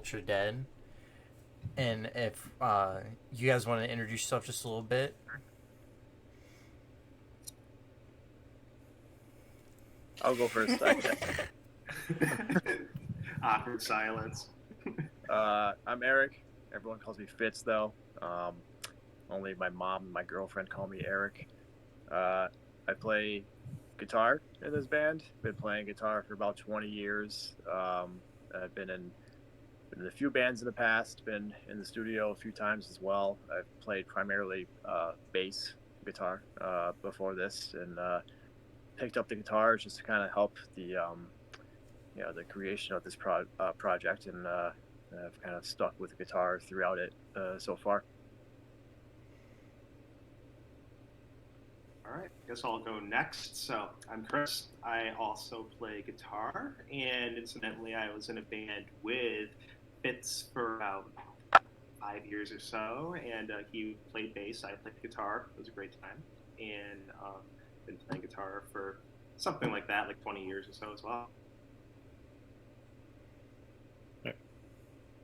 Ultradead. And if you guys want to introduce yourself just a little bit. I'll go first. I guess. Awkward silence. I'm Eric. Everyone calls me Fitz, though. Only my mom and my girlfriend call me Eric. I play guitar in this band. Been playing guitar for about 20 years. I've been in a few bands in the past. Been in the studio a few times as well. I've played primarily bass guitar before this, and picked up the guitar just to kind of help the creation of this project, and I've kind of stuck with the guitar throughout it so far. All right, guess I'll go next. So I'm Chris. I also play guitar, and incidentally, I was in a band with Fitz for about 5 years or so, and he played bass. I played guitar. It was a great time, and been playing guitar for something like that, like 20 years or so as well.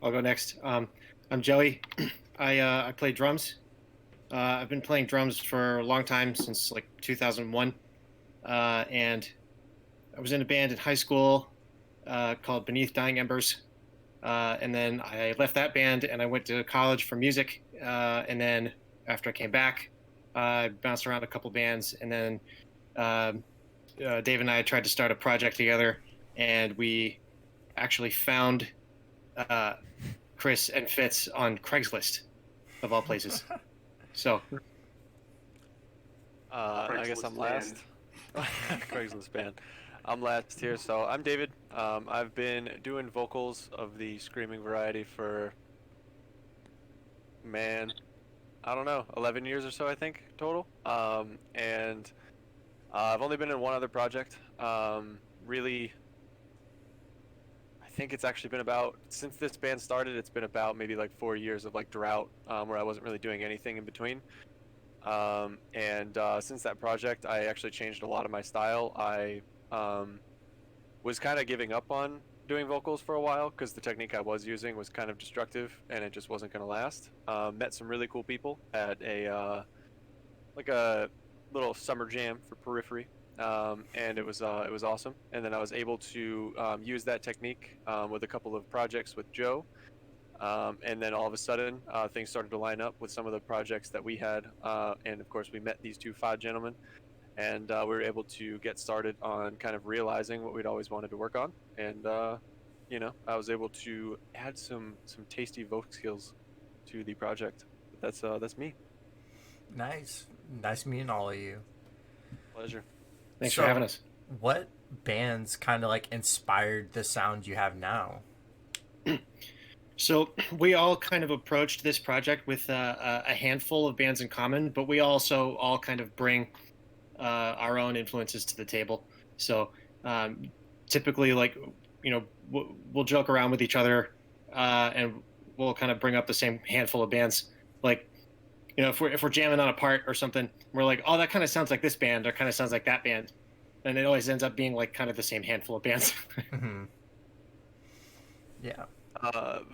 I'll go next. I'm Joey. I play drums. I've been playing drums for a long time, since like 2001, and I was in a band in high school called Beneath Dying Embers, and then I left that band and I went to college for music, and then after I came back, I bounced around a couple bands, and then Dave and I tried to start a project together, and we actually found Chris and Fitz on Craigslist, of all places. So, I guess I'm last. Craigslist band. I'm last here. So I'm David. I've been doing vocals of the screaming variety for, I don't know, 11 years or so, I think, total. And I've only been in one other project. Really, I think it's actually been about, since this band started, it's been about maybe like 4 years of like drought, where I wasn't really doing anything in between. And since that project, I actually changed a lot of my style. I was kind of giving up on doing vocals for a while because the technique I was using was kind of destructive and it just wasn't going to last. Met some really cool people at a little summer jam for Periphery. And it was awesome. And then I was able to use that technique with a couple of projects with Joe. And then all of a sudden, things started to line up with some of the projects that we had. And of course, we met these two fine gentlemen, and we were able to get started on kind of realizing what we'd always wanted to work on. And I was able to add some tasty vocal skills to the project. But that's me. Nice meeting all of you. Pleasure. thanks for having us. What bands kind of like inspired the sound you have now? So we all kind of approached this project with a handful of bands in common, but we also all kind of bring our own influences to the table. So typically, like, we'll joke around with each other, and we'll kind of bring up the same handful of bands. Like, if we're jamming on a part or something, we're like, oh, that kind of sounds like this band, or kind of sounds like that band, and it always ends up being like kind of the same handful of bands. Mm-hmm. Yeah.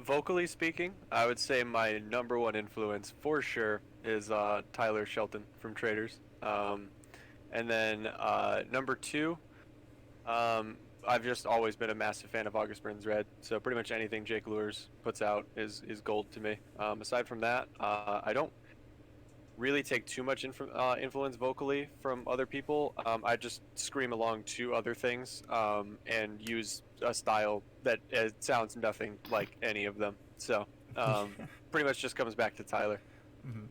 Vocally speaking, I would say my number one influence for sure is Tyler Shelton from Traders. And then number two, I've just always been a massive fan of August Burns Red. So pretty much anything Jake Lures puts out is gold to me. Aside from that, I don't really take too much influence vocally from other people. I just scream along to other things and use a style that sounds nothing like any of them. So pretty much just comes back to Tyler. Mm-hmm.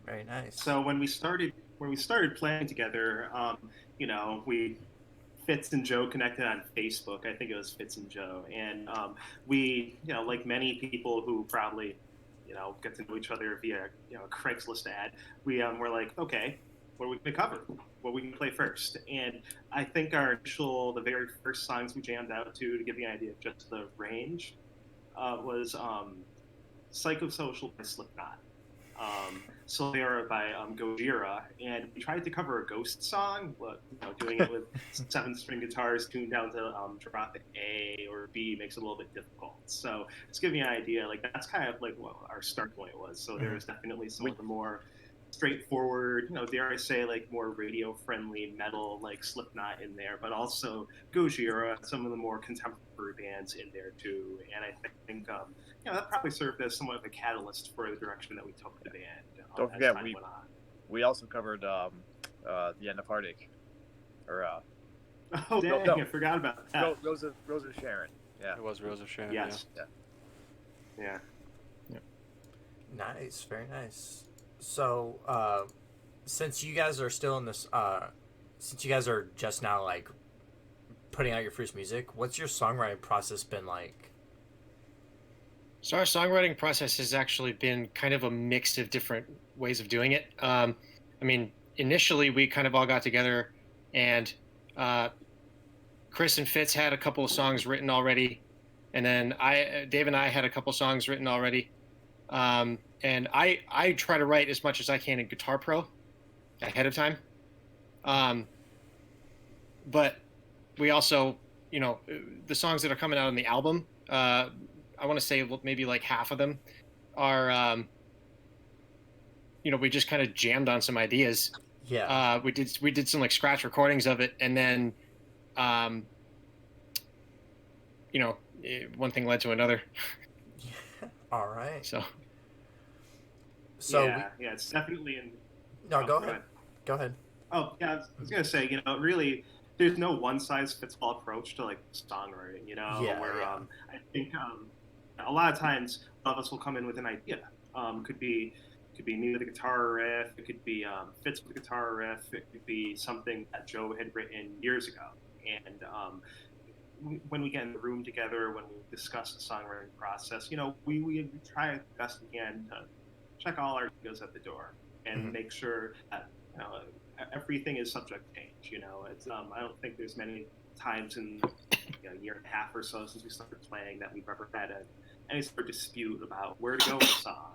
Very nice. So when we started playing together, we Fitz and Joe connected on Facebook. I think it was Fitz and Joe, and we, like many people who probably, get to know each other via a Craigslist ad, we were like, okay, what are we going to cover? What are we going to play first? And I think the very first songs we jammed out to give you an idea of just the range, was Psychosocial by Slipknot. Solera by Gojira, and we tried to cover a Ghost song, but doing it with 7-string guitars tuned down to drop A or B makes it a little bit difficult. So just give you an idea, like that's kind of like what our start point was. So there's definitely some of the more straightforward, dare I say, like more radio-friendly metal, like Slipknot in there, but also Gojira, some of the more contemporary bands in there too. And I think that probably served as somewhat of a catalyst for the direction that we took the band. Don't as forget, time went on. we also covered the End of Heartache, or Oh dang, no. I forgot about that. Rose of Sharon. Yeah, It was Rose of Sharon. Yes. Yeah. Nice, very nice. So, since you guys are still in this, since you guys are just now like putting out your first music, what's your songwriting process been like? So our songwriting process has actually been kind of a mix of different ways of doing it. I mean, initially we kind of all got together, and Chris and Fitz had a couple of songs written already, and then Dave and I had a couple of songs written already. And I try to write as much as I can in Guitar Pro ahead of time. But we also, the songs that are coming out on the album, I want to say maybe like half of them are, we just kind of jammed on some ideas. Yeah. We did some like scratch recordings of it, and then, one thing led to another. All right. So yeah, it's definitely in. No, go ahead. Go ahead. Oh yeah, I was gonna say, really, there's no one size fits all approach to like songwriting. I think a lot of times all of us will come in with an idea. Could be me with a guitar riff. It could be Fitz with a guitar riff. It could be something that Joe had written years ago. And when we get in the room together, when we discuss the songwriting process, we try as best we can to check all our egos at the door and make sure that everything is subject to change. It's I don't think there's many times in a year and a half or so since we started playing that we've ever had any sort of dispute about where to go with a song.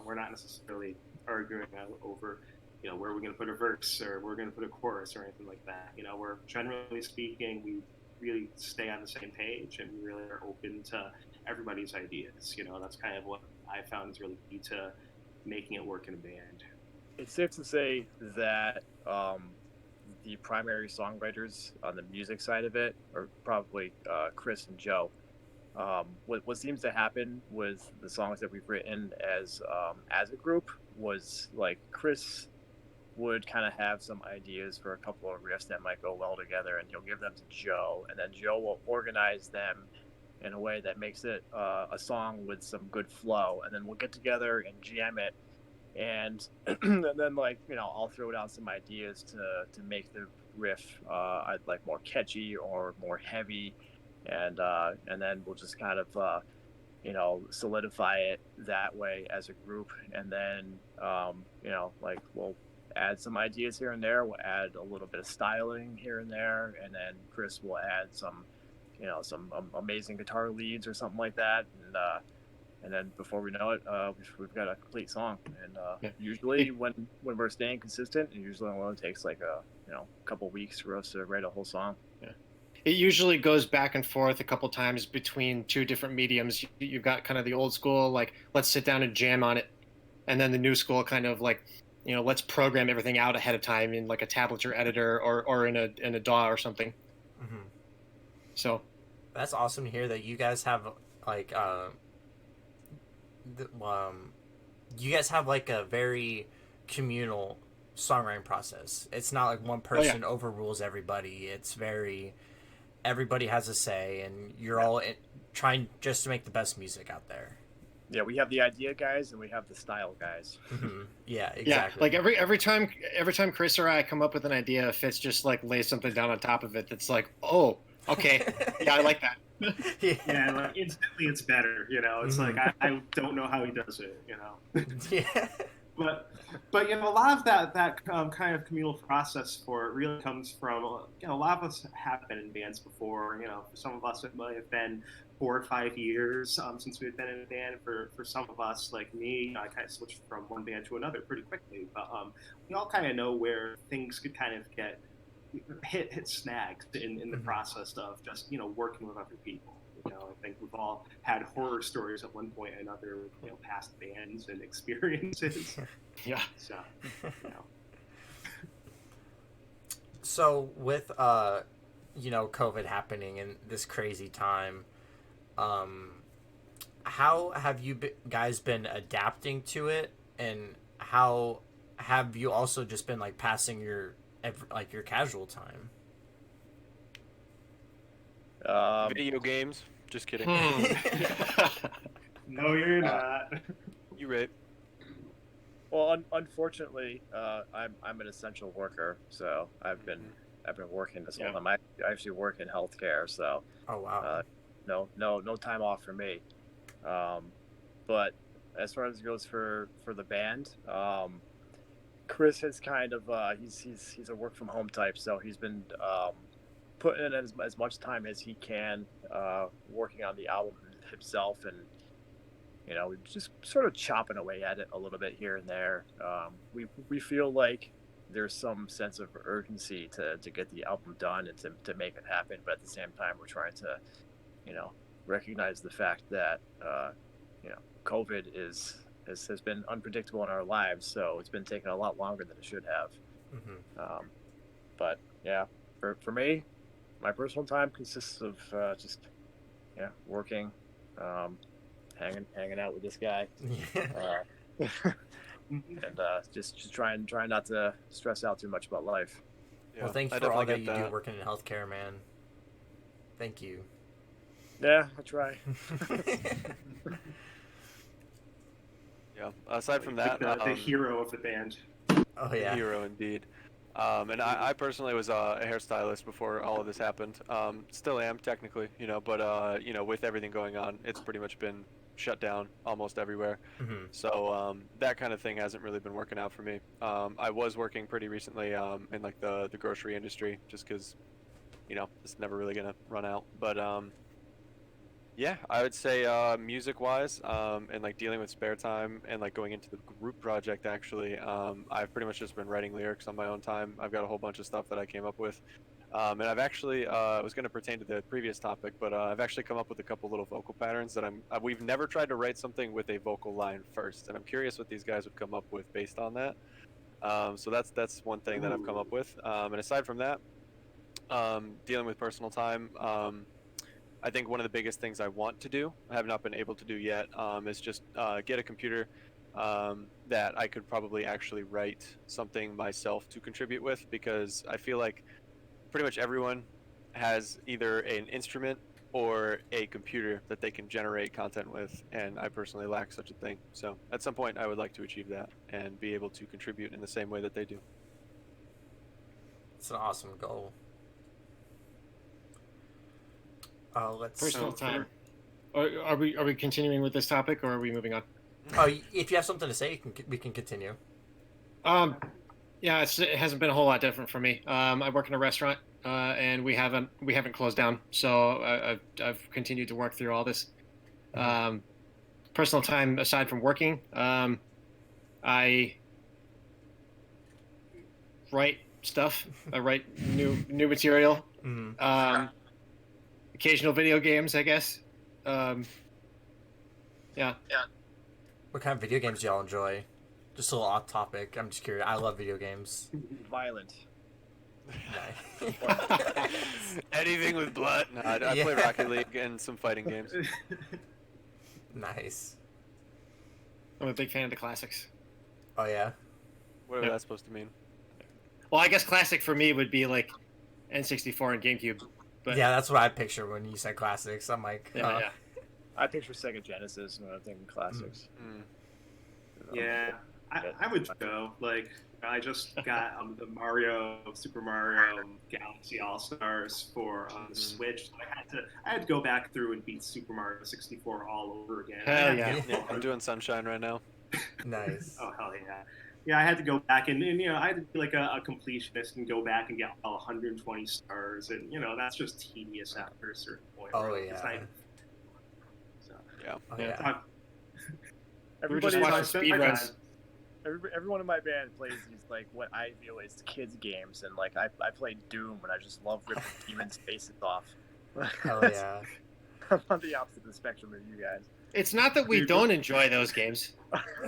We're not necessarily arguing over where we're going to put a verse or we're going to put a chorus or anything like that. We're generally speaking, we really stay on the same page and we really are open to everybody's ideas. That's kind of what I found is really key to making it work in a band. It's safe to say that the primary songwriters on the music side of it are probably Chris and Joe. What seems to happen with the songs that we've written as a group was like Chris would kind of have some ideas for a couple of riffs that might go well together, and he'll give them to Joe, and then Joe will organize them in a way that makes it a song with some good flow, and then we'll get together and jam it, and then I'll throw down some ideas to make the riff I'd like more catchy or more heavy, and then we'll just kind of solidify it that way as a group, and then we'll add some ideas here and there. We'll add a little bit of styling here and there, and then Chris will add some amazing guitar leads or something like that, and then before we know it, we've got a complete song. And usually when we're staying consistent, it usually only takes like a couple weeks for us to write a whole song. Yeah. It usually goes back and forth a couple times between two different mediums. You've got kind of the old school, like, let's sit down and jam on it. And then the new school kind of like, let's program everything out ahead of time in like a tablature editor or in a DAW or something. Mm-hmm. So that's awesome to hear that you guys have like you guys have like a very communal songwriting process. It's not like one person overrules everybody. It's everybody has a say, and you're all trying just to make the best music out there. Yeah, we have the idea guys and we have the style guys. Mm-hmm. Yeah, exactly. Yeah, like every time Chris or I come up with an idea, Fitz just like lays something down on top of it that's like, oh, okay, yeah, I like that. Yeah, like instantly it's better. It's like I don't know how he does it. Yeah. But a lot of that kind of communal process for it really comes from a lot of us have been in bands before. For some of us it might have been 4 or 5 years since we've been in a band. For some of us, like me, I kind of switched from one band to another pretty quickly. But we all kind of know where things could kind of get hit snags in the process of just working with other people. I think we've all had horror stories at one point or another, past bands and experiences. Yeah. So, So with COVID happening in this crazy time, how have you guys been adapting to it, and how have you also just been like passing your your casual time? Video games. Just kidding. No, you're not. You right. Well, unfortunately, I'm an essential worker, so I've been working this whole time. I actually work in healthcare, so Oh wow. no time off for me. But as far as it goes for the band, Chris has kind of he's a work from home type, so he's been putting in as much time as he can working on the album himself, and just sort of chopping away at it a little bit here and there. We feel like there's some sense of urgency to get the album done and to make it happen, but at the same time we're trying to recognize the fact that COVID has been unpredictable in our lives, so it's been taking a lot longer than it should have. But yeah, for me, my personal time consists of just working, hanging out with this guy, and just trying not to stress out too much about life. Yeah, Well, thank you for all that you do working in healthcare, man. Thank you. Yeah, I try. Yeah. Aside from that, the hero of the band. Oh yeah. Hero indeed. And I personally was a hairstylist before all of this happened. Still am technically, but with everything going on, it's pretty much been shut down almost everywhere. So that kind of thing hasn't really been working out for me. I was working pretty recently in like the grocery industry, just because it's never really gonna run out. But yeah, I would say music-wise, and like dealing with spare time and like going into the group project, actually, I've pretty much just been writing lyrics on my own time. I've got a whole bunch of stuff that I came up with, and I've actually it was going to pertain to the previous topic, but I've actually come up with a couple little vocal patterns that we've never tried to write something with a vocal line first, and I'm curious what these guys would come up with based on that. So that's one thing that I've come up with, and aside from that, dealing with personal time. I think one of the biggest things I want to do, I have not been able to do yet, is just get a computer that I could probably actually write something myself to contribute with, because I feel like pretty much everyone has either an instrument or a computer that they can generate content with, and I personally lack such a thing. So at some point I would like to achieve that and be able to contribute in the same way that they do. It's an awesome goal. Let's Personal time. Are we continuing with this topic, or are we moving on? Oh, if you have something to say, we can continue. Yeah, it hasn't been a whole lot different for me. I work in a restaurant, and we haven't closed down, so I've continued to work through all this. Personal time aside from working, I write stuff. I write new material. Occasional video games, I guess. Yeah. What kind of video games do y'all enjoy? Just a little off topic. I'm just curious. I love video games. Violent. Anything with blood. No, I play Rocket League and some fighting games. Nice. I'm a big fan of the classics. Oh yeah. Whatever that's supposed to mean. Well, I guess classic for me would be like N64 and GameCube. But yeah, that's what I picture when you said classics. I'm like, yeah. I picture Sega Genesis when I'm thinking classics. Yeah, I would go. Like, I just got the Super Mario Galaxy All Stars for the Switch. So I had to go back through and beat Super Mario 64 all over again. Hell yeah. I'm doing Sunshine right now. Nice. Oh hell yeah. Yeah, I had to go back and I had to be like a completionist and go back and get all 120 stars, and that's just tedious after a certain point. Oh Really. yeah. Oh, Yeah. yeah. Talk, Everybody, just watching I spent speed my runs. time- everyone in my band plays these like what I view as kids games, and like I play Doom, and I just love ripping demons' faces off. Hell yeah. I'm on the opposite of the spectrum of you guys. It's not that we Dude, don't enjoy those games.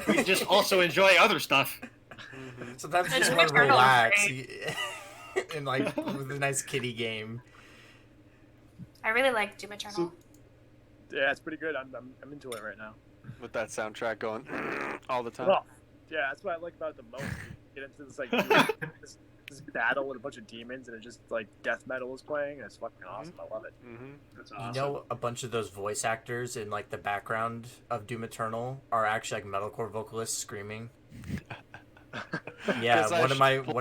We just also enjoy other stuff. Mm-hmm. Sometimes you The just Doom want to Eternal is relax great. and like with a nice kiddie game. I really like Doom Eternal. Yeah, it's pretty good. I'm into it right now. With that soundtrack going all the time. Well, yeah, that's what I like about it the most. You get into this like this battle with a bunch of demons, and it just like death metal is playing, and it's fucking awesome. I love it. Mm-hmm. That's You awesome. know, a bunch of those voice actors in like the background of Doom Eternal are actually like metalcore vocalists screaming. Yeah, 'Cause I one of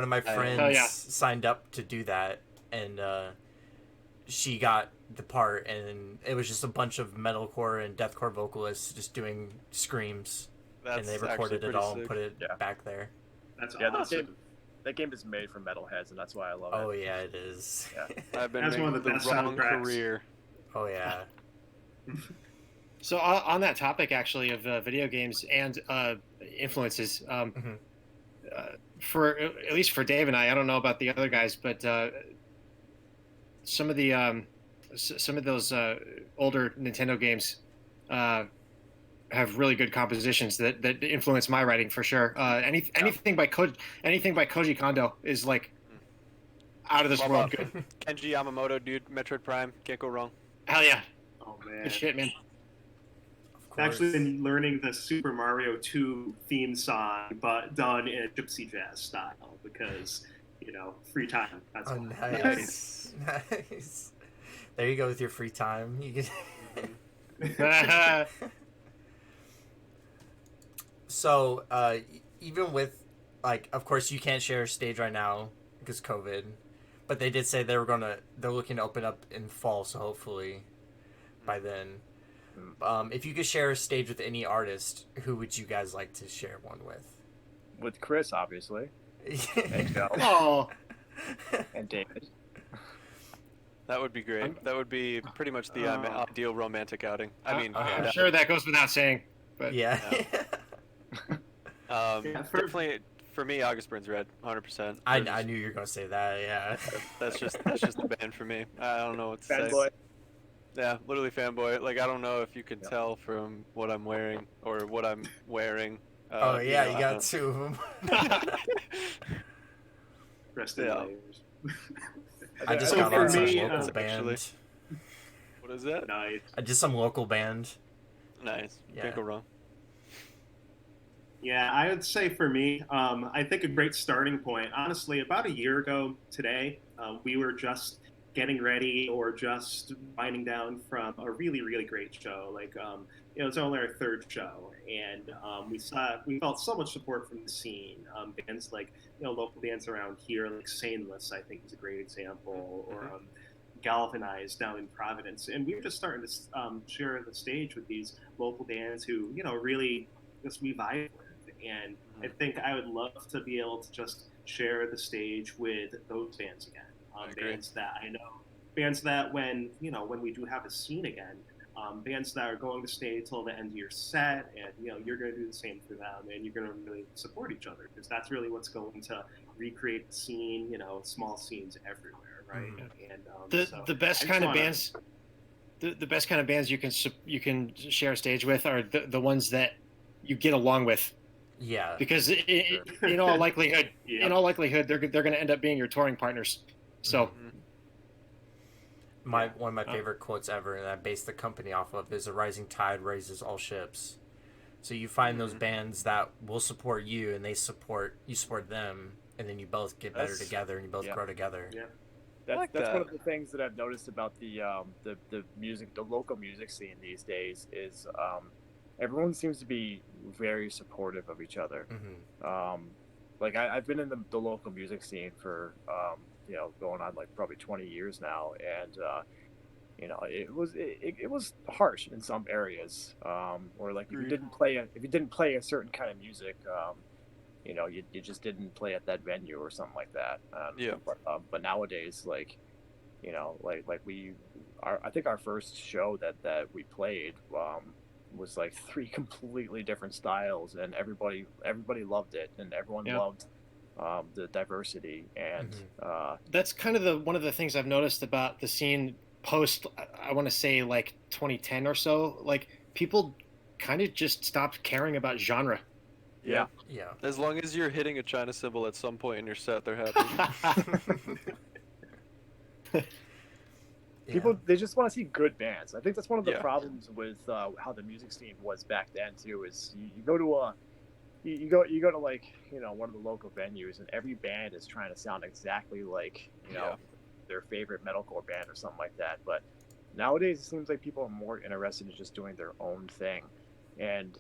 my should- friends Hell yeah. signed up to do that, and she got the part, and it was just a bunch of metalcore and deathcore vocalists just doing screams, That's and they actually recorded it pretty all sick. and put it Yeah. back there. That's Yeah, that awesome. That game is made for metalheads, and that's why I love Oh it. yeah, it is. Yeah. I've been That's one making of the best wrong soundtracks. career. Oh yeah. So on that topic, actually, of video games and influences, Mhm. for at least for Dave and I don't know about the other guys, but some of the some of those older Nintendo games have really good compositions that influence my writing for sure. Anything by Koji Kondo is like out of this Love world that. good. Kenji Yamamoto, dude, Metroid Prime, can't go wrong. Hell yeah, Oh man. good shit, man. Of I've actually course. been learning the Super Mario 2 theme song, but done in a gypsy jazz style because, free time. That's Oh, why. nice. Nice. There you go with your free time. You can. So, even with, like, of course, you can't share a stage right now because COVID, but they did say they're looking to open up in fall, so hopefully by then. If you could share a stage with any artist, who would you guys like to share one with? With Chris, obviously, and Joe, Oh, and David. That would be great. That would be pretty much the ideal romantic outing. I mean, okay. I'm sure that goes without saying, but Yeah. Yeah, definitely for me, August Burns Red, 100%. I knew you were gonna say that. Yeah. That's just the band for me. I don't know what to say. Fanboy. Yeah, literally fanboy. Like I don't know if you can tell from what I'm wearing or what I'm wearing. Oh yeah, know, you I got don't- two of them. Rest in Yeah. layers. I just So got for on some me, local actually- band. What is that? Nice. I did some local band. Nice. Yeah. Can't go wrong. Yeah, I would say for me, I think a great starting point, honestly, about a year ago today, we were just getting ready or just winding down from a really, really great show. Like, it was only our third show, and we felt so much support from the scene. Bands like, local bands around here, like Saneless, I think is a great example, or Galvanized down in Providence. And we were just starting to share the stage with these local bands who, really just we vibe with. And I think I would love to be able to just share the stage with those bands again. Bands that I know, bands that when we do have a scene again, bands that are going to stay till the end of your set, and you're going to do the same for them, and you're going to really support each other because that's really what's going to recreate the scene. Small scenes everywhere, right? And the best kind of bands, the best kind of bands you can share a stage with are the ones that you get along with. Yeah. Because in all likelihood, they're going to end up being your touring partners. So, one of my favorite quotes ever, and I base the company off of, is "A rising tide raises all ships." So you find those bands that will support you, and you support them, and then you both get better together, and you both grow together. Yeah. That's one of the things that I've noticed about the local music scene these days is everyone seems to be very supportive of each other. Like I've been in the local music scene for going on like probably 20 years now, and it was harsh in some areas, or like if you didn't play a certain kind of music, you just didn't play at that venue or something like that. But nowadays, like I think our first show that we played, was like three completely different styles, and everybody loved it, and everyone Yeah. loved the diversity. And That's kind of one of the things I've noticed about the scene post, I want to say like 2010 or so. Like people kind of just stopped caring about genre. Yeah. Yeah. As long as you're hitting a China symbol at some point in your set, they're happy. people, they just want to see good bands. I think that's one of the Yeah. problems with how the music scene was back then too. Is you go to a you go to like one of the local venues, and every band is trying to sound exactly like Yeah. their favorite metalcore band or something like that. But nowadays it seems like people are more interested in just doing their own thing, and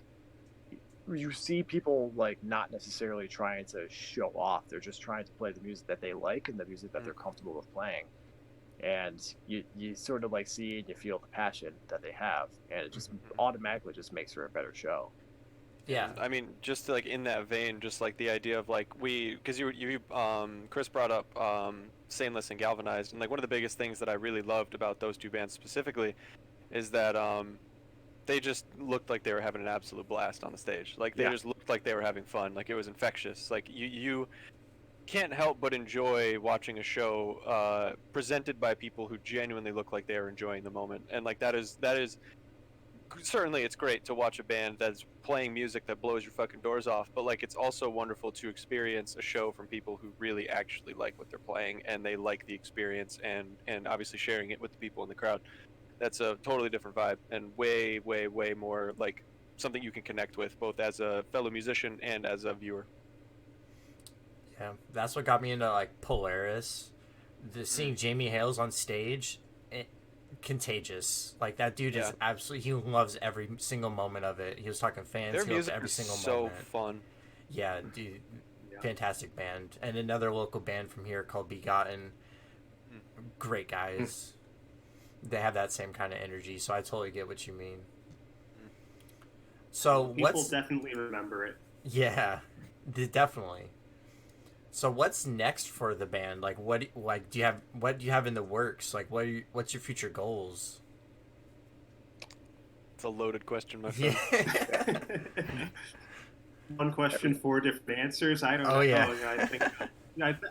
you see people like not necessarily trying to show off. They're just trying to play the music that they like and the music that they're comfortable with playing. And you sort of like see and you feel the passion that they have, and it just automatically just makes for a better show. Yeah. I mean, just like in that vein, just like the idea of like because you Chris brought up Stainless and Galvanized, and like one of the biggest things that I really loved about those two bands specifically is that they just looked like they were having an absolute blast on the stage. Like they just looked like they were having fun. Like it was infectious. Like you can't help but enjoy watching a show presented by people who genuinely look like they are enjoying the moment, and like that is certainly it's great to watch a band that's playing music that blows your fucking doors off, but like it's also wonderful to experience a show from people who really actually like what they're playing, and they like the experience, and obviously sharing it with the people in the crowd. That's a totally different vibe, and way more like something you can connect with both as a fellow musician and as a viewer. Yeah, that's what got me into like Polaris. Seeing Jamie Hales on stage, contagious. Like that dude is absolutely. He loves every single moment of it. He was talking fans. Their he loves music every is single so moment. fun. Yeah, dude, fantastic band. And another local band from here called Begotten. Great guys. They have that same kind of energy, so I totally get what you mean. So people definitely remember it. Yeah, definitely. So what's next for the band? Like what do you have in the works? Like what's your future goals? It's a loaded question, my friend. Yeah. One question, four different answers. I don't know. Yeah.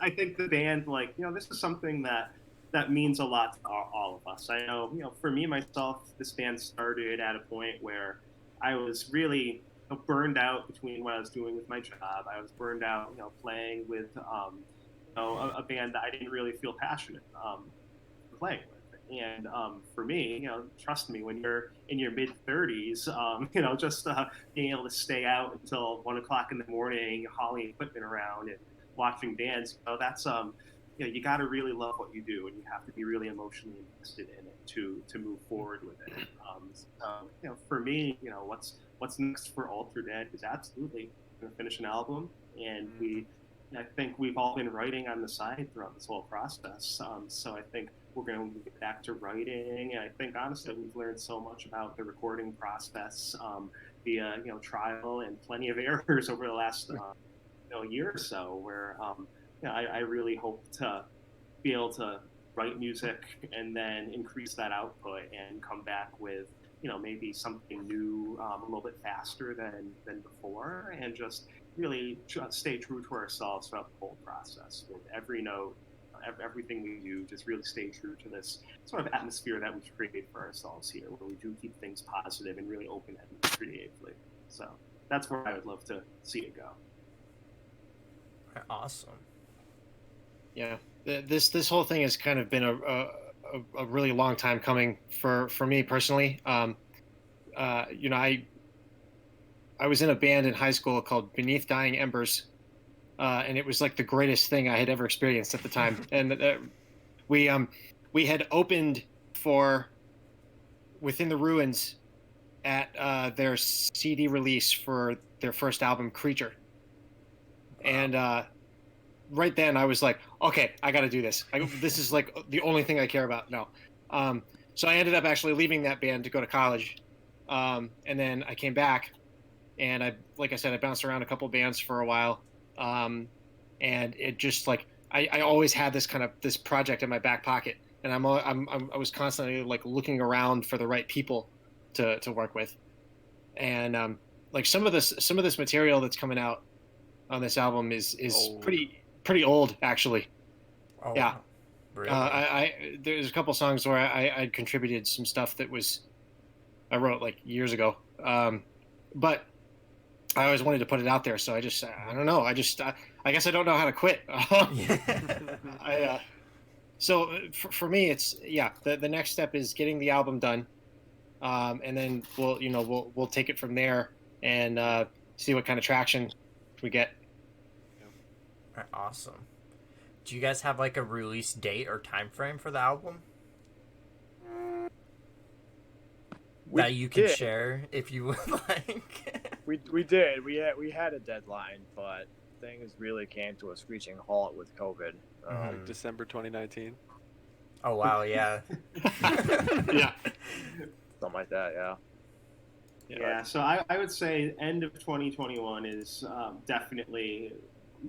I think the band, like, this is something that means a lot to all of us. I know, for me, myself, this band started at a point where I was really burned out between what I was doing with my job. I was burned out, playing with, a band that I didn't really feel passionate playing with. And for me, trust me, when you're in your mid 30s, just being able to stay out until 1 o'clock in the morning, hauling equipment around and watching bands, that's you got to really love what you do, and you have to be really emotionally invested in it to move forward with it. For me, what's next for Ultradead is absolutely going to finish an album, and I think we've all been writing on the side throughout this whole process. So I think we're going to get back to writing, and I think honestly we've learned so much about the recording process via trial and plenty of errors over the last year or so, where I really hope to be able to write music and then increase that output and come back with maybe something new a little bit faster than before, and just really stay true to ourselves throughout the whole process. With every note, everything we do, just really stay true to this sort of atmosphere that we've created for ourselves here, where we do keep things positive and really open-ended creatively. So that's where I would love to see it go. Awesome. Yeah, this whole thing has kind of been a really long time coming for me personally. I was in a band in high school called Beneath Dying Embers, and it was like the greatest thing I had ever experienced at the time. And we had opened for Within the Ruins at their CD release for their first album, Creature. Wow. And right then I was like, okay, I got to do this. This is like the only thing I care about now. So I ended up actually leaving that band to go to college. And then I came back, and like I said, I bounced around a couple bands for a while. And it just like, I always had this project in my back pocket, and I was constantly like looking around for the right people to work with. and like some of this material that's coming out on this album is pretty old actually. Oh, Yeah. wow. Really? There's a couple songs where I contributed some stuff that I wrote like years ago, but I always wanted to put it out there. So I don't know. I guess I don't know how to quit. So for me, it's the next step is getting the album done, and then we'll take it from there and see what kind of traction we get. Awesome. Do you guys have like a release date or time frame for the album that you can share if you would like? We did. We had a deadline, but things really came to a screeching halt with COVID. December 2019. Oh wow, yeah. Yeah. Something like that, yeah. Yeah, so I would say end of 2021 is definitely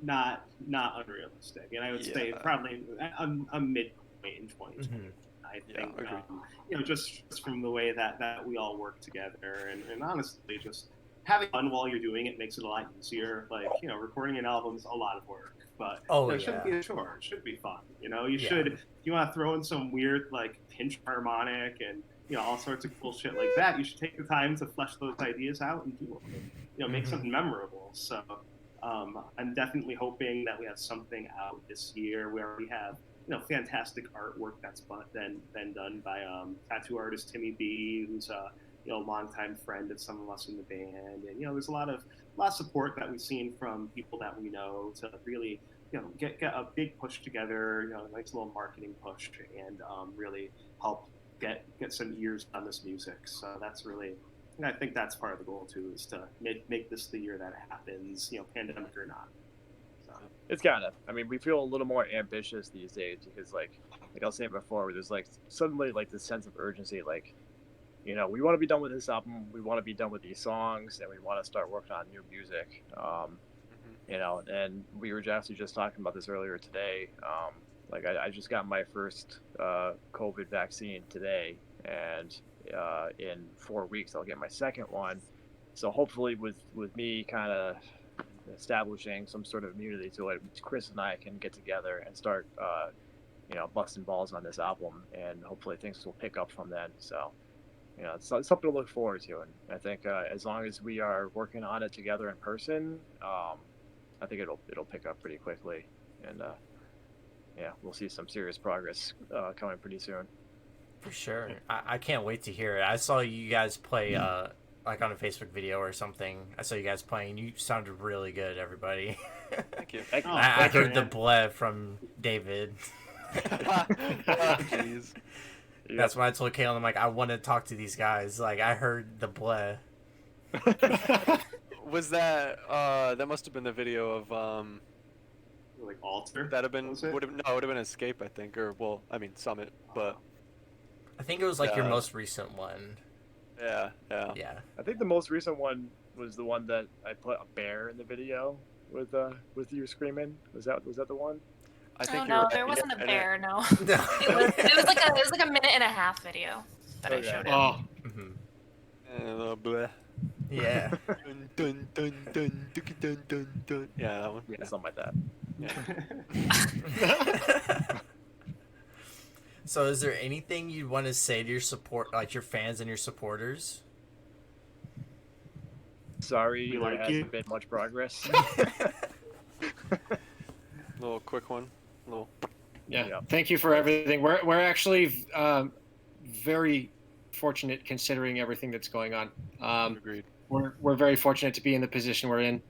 not unrealistic, and I would say probably a midpoint in 2020. Mm-hmm. I think just from the way that we all work together, and honestly, just having fun while you're doing it makes it a lot easier. Like recording an album is a lot of work, but it shouldn't be a chore. It should be fun. You should. If you want to throw in some weird like pinch harmonic and all sorts of cool shit like that, you should take the time to flesh those ideas out and do them. And, make something memorable. So I'm definitely hoping that we have something out this year where we have fantastic artwork that's been done by tattoo artist Timmy B, who's a longtime friend of some of us in the band, and there's a lot of support that we've seen from people that we know to really get a big push together, a nice little marketing push, and really help get some ears on this music. So that's really, I think that's part of the goal too, is to make this the year that it happens, pandemic or not. So. It's gotta. I mean, we feel a little more ambitious these days because, like I was saying before, there's like suddenly like this sense of urgency, like we want to be done with this album, we want to be done with these songs, and we want to start working on new music. And we were actually just talking about this earlier today. Like I just got my first COVID vaccine today, and in 4 weeks I'll get my second one. So hopefully with me kind of establishing some sort of immunity to it, Chris and I can get together and start busting balls on this album, and hopefully things will pick up from then. So it's something to look forward to, and I think as long as we are working on it together in person, I think it'll pick up pretty quickly, and we'll see some serious progress coming pretty soon. For sure. I can't wait to hear it. I saw you guys play like on a Facebook video or something. I saw you guys playing. You sounded really good, everybody. Thank you. I heard the bleh from David. Jeez. That's why I told Kayla, I'm like, I want to talk to these guys. Like, I heard the bleh. Was that must have been the video of like Alter? Would have been Escape, I think, or Summit, but I think it was like your most recent one. Yeah. I think the most recent one was the one that I put a bear in the video with you screaming. Was that the one? I think no, there wasn't a bear. No, it was like a minute and a half video that I showed him. Oh. Bleh. Yeah. Dun, dun, dun, dun, dun, dun, dun. Yeah, that one. Yeah, something like that. Yeah. So, is there anything you want to say to your your fans and your supporters? Sorry, there hasn't been much progress. Little quick one. Yeah. Thank you for everything. We're actually very fortunate considering everything that's going on. Agreed. We're very fortunate to be in the position we're in.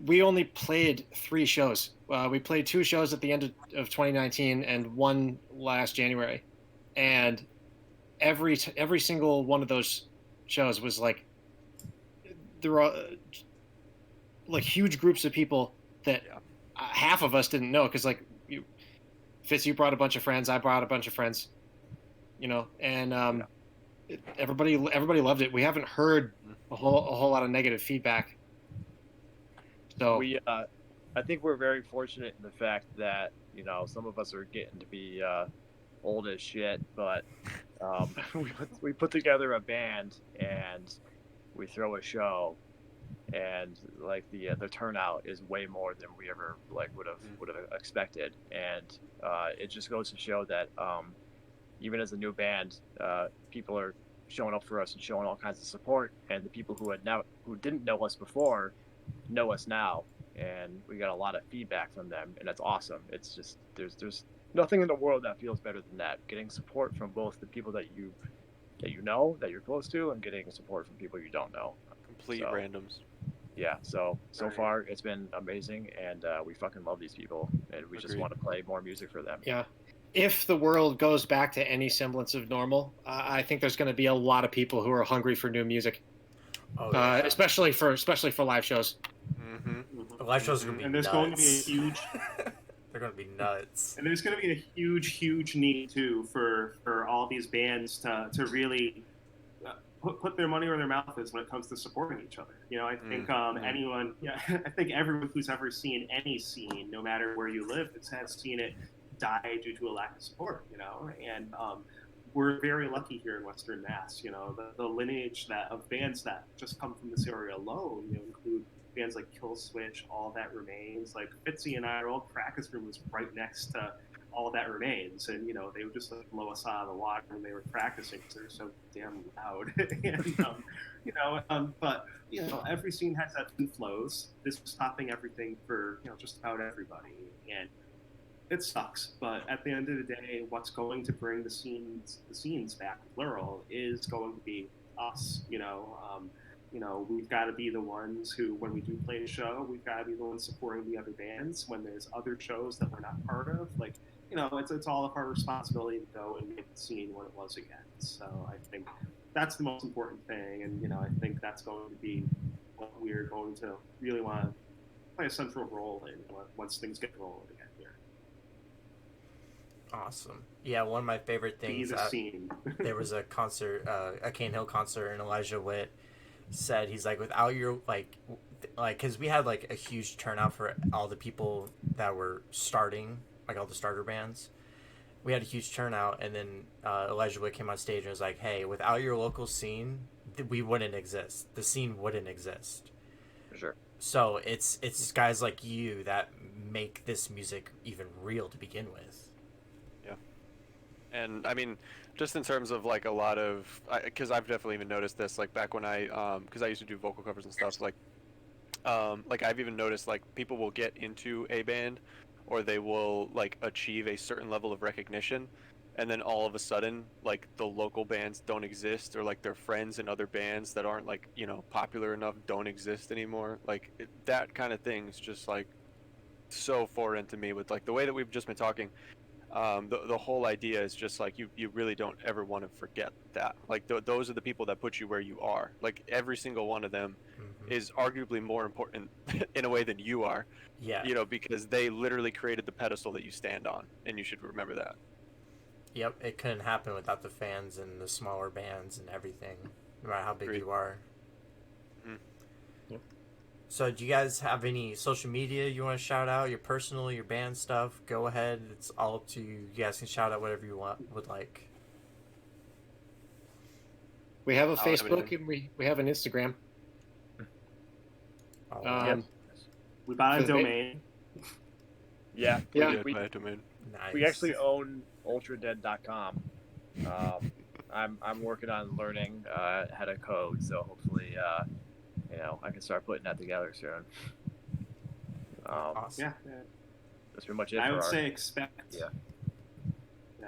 We only played 3 shows. We played 2 shows at the end of 2019 and 1 last January, and every single one of those shows was like there were like huge groups of people that half of us didn't know, because like Fitz, you brought a bunch of friends, I brought a bunch of friends, and everybody loved it. We haven't heard a whole lot of negative feedback. So I think we're very fortunate in the fact that some of us are getting to be old as shit, but we put together a band and we throw a show, and like the turnout is way more than we ever like would have expected, and it just goes to show that even as a new band, people are showing up for us and showing all kinds of support, and the people who didn't know us before know us now, and we got a lot of feedback from them, and that's awesome. It's just there's nothing in the world that feels better than that. Getting support from both the people that you know that you're close to, and getting support from people you don't know. Complete So, randoms. yeah, so far it's been amazing, and we fucking love these people, and we just Agreed. want to play more music for them. Yeah. If the world goes back to any semblance of normal, I think there's going to be a lot of people who are hungry for new music, Oh, yeah. especially for live shows. Mm-hmm. The live shows are gonna be And there's nuts. going to be a huge They're gonna be nuts. and there's going to be a huge need too for all these bands to really put their money where their mouth is when it comes to supporting each other. You know, I think anyone, I think everyone who's ever seen any scene, no matter where you live, has seen it die due to a lack of support. You know, and we're very lucky here in Western Mass. You know, the lineage of bands that just come from this area alone, you know, include bands like Kill Switch, All That Remains. Like Fitzy and I, our old practice room was right next to All That Remains, and you know they would just like blow us out of the water when they were practicing because they're so damn loud. And but you know every scene has ebbs and flows. This was stopping everything for just about everybody, and it sucks. But at the end of the day, what's going to bring the scenes back plural is going to be us. We've got to be the ones who, when we do play a show, we've got to be the ones supporting the other bands. When there's other shows that we're not part of, it's all of our responsibility to go and make the scene what it was again. So I think that's the most important thing, and I think that's going to be what we're going to really want to play a central role in once things get rolling again here. Awesome. Yeah, one of my favorite things. Be the scene. There was a concert, a Cane Hill concert, and Elijah Witt said he's like, without your like because we had like a huge turnout for all the people that were starting, like all the starter bands. We had a huge turnout, and then Elijah Witt came on stage and was like, hey, without your local scene, we wouldn't exist. The scene wouldn't exist. For sure. So it's guys like you that make this music even real to begin with. Yeah. And I mean, just in terms of like a lot of, because I've definitely even noticed this, like back when because I used to do vocal covers and stuff, like I've even noticed like people will get into a band, or they will like achieve a certain level of recognition, and then all of a sudden like the local bands don't exist, or like their friends in other bands that aren't like popular enough don't exist anymore. Like that kind of thing is just like so foreign to me with like the way that we've just been talking. The whole idea is just like you really don't ever want to forget that. Like those are the people that put you where you are. Like every single one of them is arguably more important in a way than you are. Yeah. Because they literally created the pedestal that you stand on, and you should remember that. Yep, it couldn't happen without the fans and the smaller bands and everything, no matter how big Agreed. you are. Mm-hmm. Yep. So do you guys have any social media you want to shout out? Your personal, your band stuff? Go ahead. It's all up to you. You guys can shout out whatever you would like. We have a I don't have Facebook anything. and we have an Instagram. We bought a for the ba- domain. Yeah, Yeah. we domain. Nice. we actually own ultradead.com. I'm working on learning how to code, so hopefully I can start putting that together soon. Awesome. Yeah. That's pretty much it. I for would our- say expect. Yeah.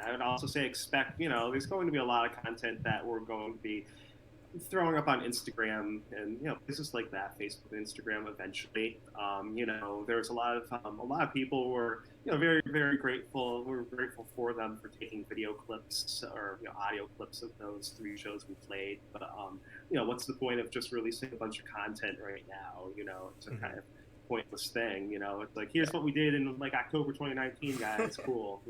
I would also say expect. There's going to be a lot of content that we're going to be throwing up on Instagram and places like that, Facebook and Instagram. Eventually, there's a lot of people who are very, very grateful. We're grateful for them for taking video clips or audio clips of those 3 shows we played. But what's the point of just releasing a bunch of content right now? It's a kind of pointless thing. It's like, here's what we did in like October 2019, guys. Cool.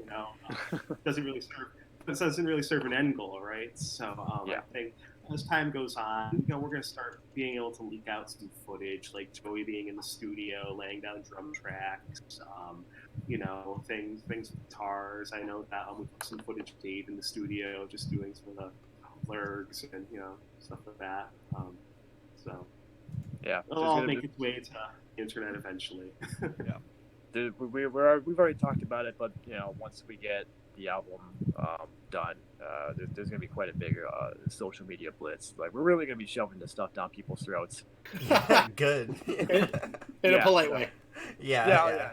Doesn't really serve an end goal, right? So I think as time goes on, we're going to start being able to leak out some footage, like Joey being in the studio, laying down drum tracks, things with guitars. I know that we put some footage of Dave in the studio, just doing some of the blurgs and stuff like that. So yeah, it'll all make its way to the internet eventually. Yeah. We've already talked about it, but once we get the album done, there's going to be quite a big social media blitz. Like, we're really going to be shoving this stuff down people's throats. Good. In a polite way. Yeah.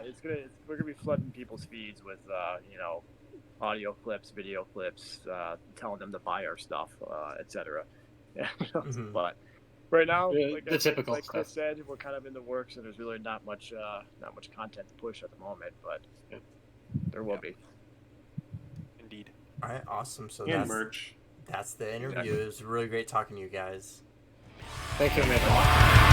We're going to be flooding people's feeds with audio clips, video clips, telling them to buy our stuff, etc. Mm-hmm. But right now, typical like Chris stuff. said, we're kind of in the works, and there's really not much content to push at the moment, but there will be. Indeed. All right, awesome. So And merch. That's the interview. It was really great talking to you guys. Thank you, man.